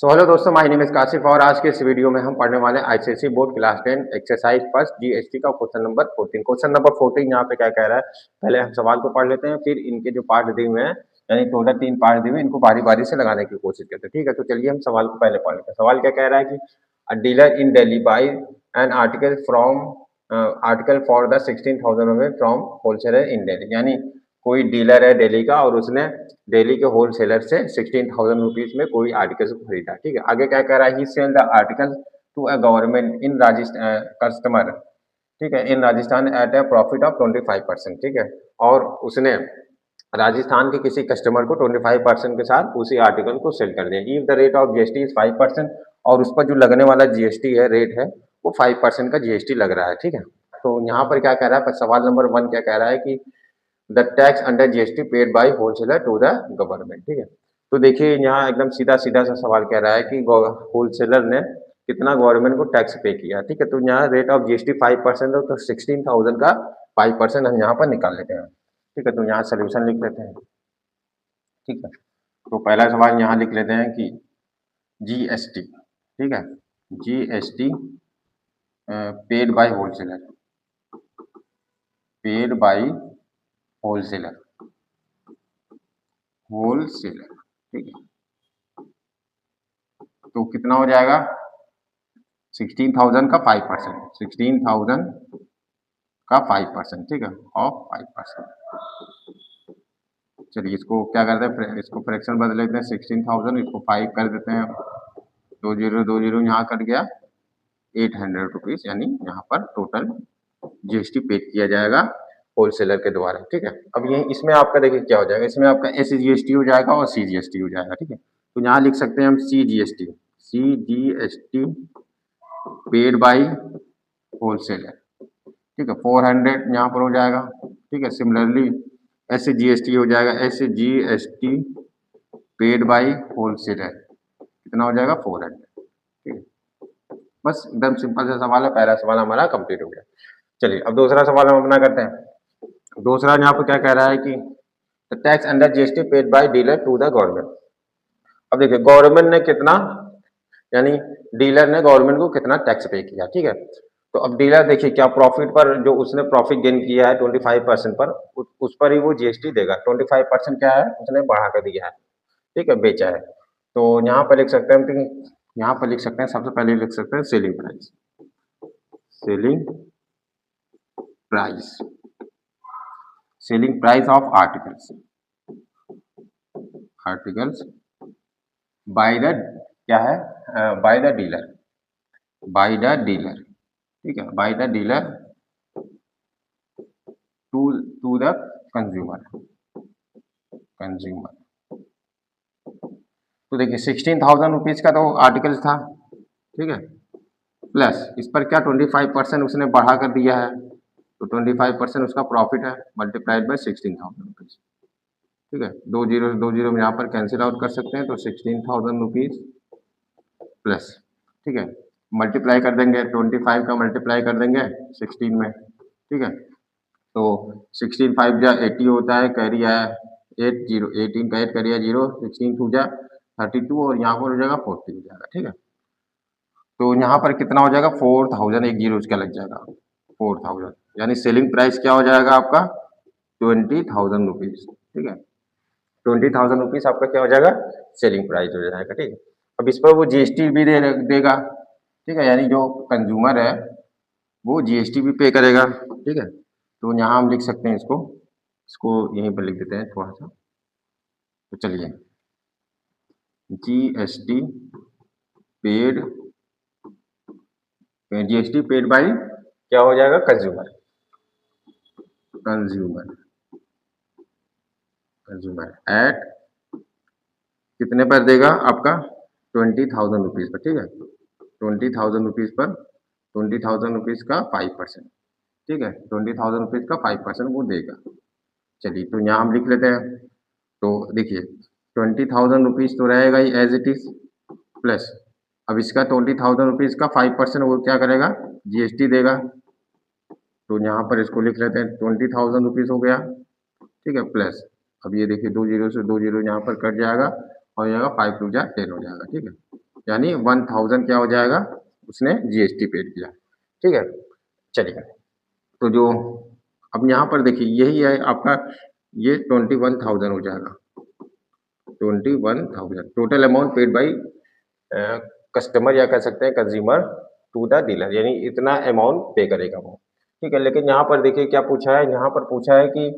Hello दोस्तों, my name is Kashif और आज के इस वीडियो में हम पढ़ने वाले हैं ICSE board class 10 exercise first GST का क्वेश्चन नंबर 14। क्वेश्चन नंबर 14 यहाँ पे क्या कह रहा है, पहले हम सवाल को पढ़ लेते हैं, फिर इनके जो पार्ट दिए हुए हैं, यानी टोटल 3 पार्ट दिए हुए हैं, इनको बारी बारी से लगाने की कोशिश करते हैं। ठीक है, तो चलिए हम सवाल को पहले पढ़ लेते हैं। सवाल क्या कह रहा है कि a dealer in Delhi buy an article from article for the 16,000 रुपए फ्रॉम होलसेलर इन दिल्ली, यानी कोई डीलर है दिल्ली का और उसने दिल्ली के होलसेलर से 16,000 रुपीज में कोई आर्टिकल को खरीदा। ठीक है, आगे क्या कह रहा है, he sell the article to a government in Rajasthan customer, ठीक है, in Rajasthan at a profit of 25%। ठीक है, और उसने राजस्थान के किसी कस्टमर को 25% के साथ उसी आर्टिकल को सेल कर दिया। If the rate of GST is 5%, और उस पर जो लगने वाला जीएसटी है, रेट है, वो 5% का जीएसटी लग रहा है। ठीक है, तो यहाँ पर क्या कह रहा है, सवाल नंबर 1 क्या कह रहा है कि the tax under GST paid by wholesaler to the government. ठीक है, तो देखिए यहाँ एकदम सीधा सीधा सा सवाल कह रहा है कि होलसेलर ने कितना गवर्नमेंट को टैक्स पे किया। ठीक है, तो यहाँ रेट ऑफ जीएसटी 5% है, तो 16,000 का 5% हम यहाँ पर निकाल लेते हैं। ठीक है, तो यहाँ सोल्यूशन लिख लेते हैं। ठीक है, तो पहला सवाल यहाँ लिख लेते हैं कि जीएसटी, ठीक है, GST paid by wholesaler, paid by wholesaler, wholesaler. ठीक है, तो कितना हो जाएगा, 16,000 का 5%, 16,000 का 5%। ठीक है, ऑफ 5%। चलिए इसको क्या करते हैं, इसको फ्रैक्शन बदल लेते हैं, 16,000 इसको 5 कर देते हैं, 2 जीरो यहाँ कट गया, 800 रुपीज, यानी यहाँ पर टोटल जीएसटी पे किया जाएगा होलसेलर के द्वारा। ठीक है, अब ये इसमें आपका देखिए क्या हो जाएगा, इसमें आपका एस जीएसटी हो जाएगा और सी जीएसटी हो जाएगा। ठीक है, तो यहाँ लिख सकते हैं हम C GST, C GST paid by wholesaler. ठीक है, 400 यहाँ पर हो जाएगा। ठीक है, सिमिलरली एस जीएसटी हो जाएगा, S GST paid by wholesaler, कितना हो जाएगा 400। ठीक है, बस एकदम सिंपल सा सवाल है, पहला सवाल हमारा कंप्लीट हो गया। चलिए अब दूसरा सवाल हम अपना करते हैं। दूसरा यहाँ पर क्या कह रहा है कि tax under GST paid by dealer to the government. अब देखिए गवर्नमेंट ने कितना, यानी डीलर ने गवर्नमेंट को कितना टैक्स पे किया। ठीक है, तो अब डीलर देखिए क्या प्रॉफिट पर, जो उसने प्रॉफिट गेन किया है 25% पर, उस पर ही वो जीएसटी देगा। 25% क्या है, उसने बढ़ा कर दिया है। ठीक है, बेचा है। तो यहाँ पर लिख सकते हैं कि, यहाँ पर लिख सकते हैं, सबसे पहले लिख सकते हैं selling price, selling price, selling price of articles, articles by the, क्या है, by the dealer, by the dealer. ठीक है, by the dealer to the consumer, consumer. तो देखिए 16,000 रुपीज का तो आर्टिकल था। ठीक है, प्लस इस पर क्या 25% उसने बढ़ा कर दिया है, तो 25% उसका प्रॉफिट है, मल्टीप्लाइड बाय 16,000 रुपीज। ठीक है, दो जीरो में यहाँ पर कैंसिल आउट कर सकते हैं, तो 16,000 रुपीज प्लस, ठीक है, मल्टीप्लाई कर देंगे, 25 का मल्टीप्लाई कर देंगे 16 में। ठीक है, तो 16 5 जा 80 होता है, कैरी आया 80, 18 का 8 कैरी आया 0, 16 2 जा 32 और यहाँ पर हो जाएगा 40 हो जाएगा। ठीक है, तो यहाँ पर कितना हो जाएगा 4,000, एक जीरो उसका लग जाएगा 4,000, यानी सेलिंग प्राइस क्या हो जाएगा आपका 20,000 रुपीज। ठीक है, 20,000 रुपीज आपका क्या हो जाएगा, सेलिंग प्राइस हो जाएगा। ठीक है, अब इस पर वो जीएसटी भी देगा। ठीक है, यानी जो कंज्यूमर है वो जीएसटी भी पे करेगा। ठीक है, तो यहाँ हम लिख सकते हैं इसको, इसको यहीं पर लिख देते हैं थोड़ा सा। तो चलिए GST paid, GST paid bye क्या हो जाएगा, कंज्यूमर, कंज्यूमर, कंज्यूमर एट कितने पर देगा आपका 20,000 रुपीज पर। ठीक है, 20,000 रुपीज पर, 20,000 रुपीज का 5%। ठीक है, 20,000 रुपीज का 5% वो देगा। चलिए तो यहाँ हम लिख लेते हैं, तो देखिए 20,000 रुपीज तो रहेगा ही एज इट इज, प्लस अब इसका 20,000 रुपीज का 5% वो क्या करेगा, जीएसटी देगा। तो यहाँ पर इसको लिख लेते हैं 20,000 रुपीज हो गया। ठीक है, प्लस अब ये देखिए 2 जीरो से 2 जीरो यहाँ पर कट जाएगा, हो जाएगा 5 2 जा 10 हो जाएगा। ठीक है, यानी 1000 क्या हो जाएगा, उसने जीएसटी पेड किया। ठीक है, चलिए तो जो अब यहाँ पर देखिए यही है आपका, ये 21,000 हो जाएगा। 21,000 total amount paid by customer या कह सकते हैं कंज्यूमर टू द डीलर, यानी इतना अमाउंट पे करेगा वो। ठीक है, लेकिन यहाँ पर देखिए क्या पूछा है, यहाँ पर पूछा है कि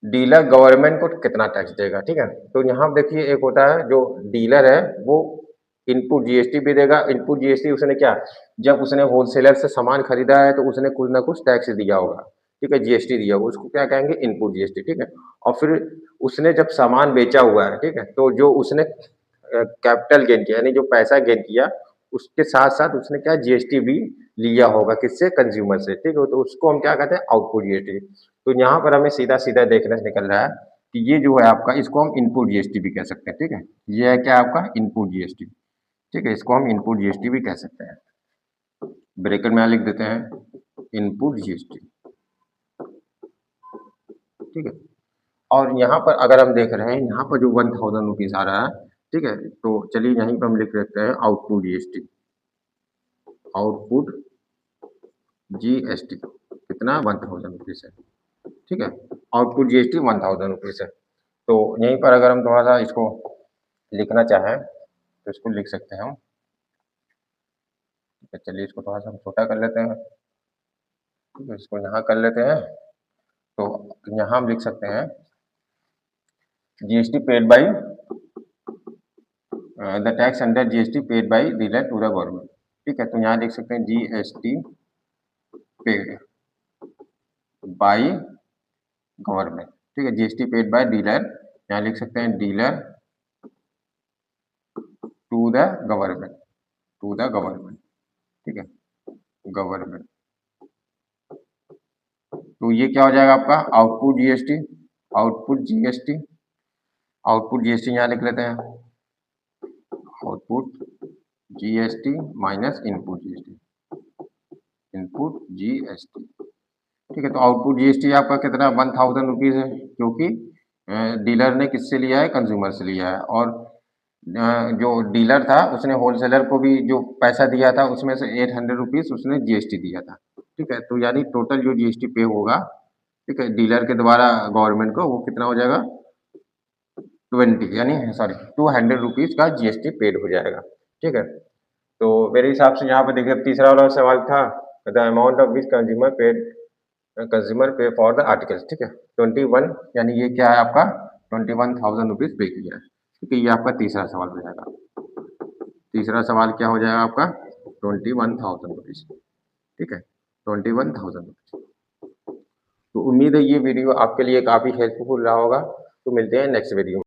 डीलर गवर्नमेंट को कितना टैक्स देगा। ठीक है, तो यहाँ देखिए एक होता है जो डीलर है वो इनपुट जीएसटी भी देगा। इनपुट जीएसटी उसने क्या, जब उसने होलसेलर से सामान खरीदा है तो उसने कुछ ना कुछ टैक्स दिया होगा। ठीक है, जीएसटी दिया होगा, उसको क्या कहेंगे, इनपुट जीएसटी। ठीक है, और फिर उसने जब सामान बेचा हुआ है, ठीक है, तो जो उसने कैपिटल गेन किया यानी जो पैसा गेन किया, उसके साथ साथ उसने क्या जीएसटी भी लिया होगा, किससे, कंज्यूमर से। ठीक है, तो उसको हम क्या कहते हैं, आउटपुट जीएसटी। तो यहाँ पर हमें सीधा सीधा देखने से निकल रहा है कि ये जो है आपका, इसको हम इनपुट जीएसटी भी कह सकते हैं। ठीक है, ये है क्या आपका इनपुट जीएसटी। ठीक है, इसको हम इनपुट जीएसटी भी कह सकते हैं। ब्रैकेट में लिख देते हैं इनपुट जीएसटी। ठीक है, और यहाँ पर अगर हम देख रहे हैं, यहाँ पर जो 1000 रुपीज आ रहा है, ठीक है, तो चलिए यहीं पर हम लिख देते हैं आउटपुट जीएसटी। आउटपुट जीएसटी कितना, 1000 रुपीज है। ठीक है, आउटपुट जीएसटी 1000 रुपीज है। तो यहीं पर अगर हम थोड़ा सा इसको लिखना चाहें तो इसको लिख सकते हैं हम। ठीक है, चलिए इसको थोड़ा सा हम छोटा कर लेते हैं। ठीक है, इसको यहाँ कर लेते हैं। तो यहाँ हम लिख सकते हैं GST paid by the tax under GST paid by dealer to the government. ठीक है, तो यहाँ लिख सकते हैं जीएसटी पेड बाई गवर्नमेंट। ठीक है, जीएसटी पेड बाय डीलर, यहाँ लिख सकते हैं dealer to the government, to the government. ठीक है, गवर्नमेंट। तो ये क्या हो जाएगा आपका output GST. Output GST, output GST यहाँ लिख लेते हैं, output GST minus input GST, input GST. ठीक है, तो आउटपुट जीएसटी आपका कितना, 1000 रुपीज है, क्योंकि डीलर ने किससे लिया है, कंज्यूमर से लिया है। और जो डीलर था उसने होलसेलर को भी जो पैसा दिया था उसमें से 800 रुपीज उसने जीएसटी दिया था। ठीक है, तो यानी टोटल जो जीएसटी पे होगा, ठीक है, डीलर के द्वारा गवर्नमेंट को, वो कितना हो जाएगा, 20 यानी सॉरी 200 रुपीज का जीएसटी पेड हो जाएगा। ठीक है, तो मेरे हिसाब से यहाँ पे देखिए अब तीसरा वाला सवाल था, the amount of which consumer पे फॉर द आर्टिकल्स। ठीक है, 21 यानी ये क्या है आपका 21,000 रुपीज पे किया है। ठीक है, ये आपका तीसरा सवाल हो जाएगा। तीसरा सवाल क्या हो जाएगा आपका 21,000 रुपीज। ठीक है, 21,000 रुपीज। तो उम्मीद है ये वीडियो आपके लिए काफी हेल्पफुल रहा होगा। तो मिलते हैं नेक्स्ट वीडियो में।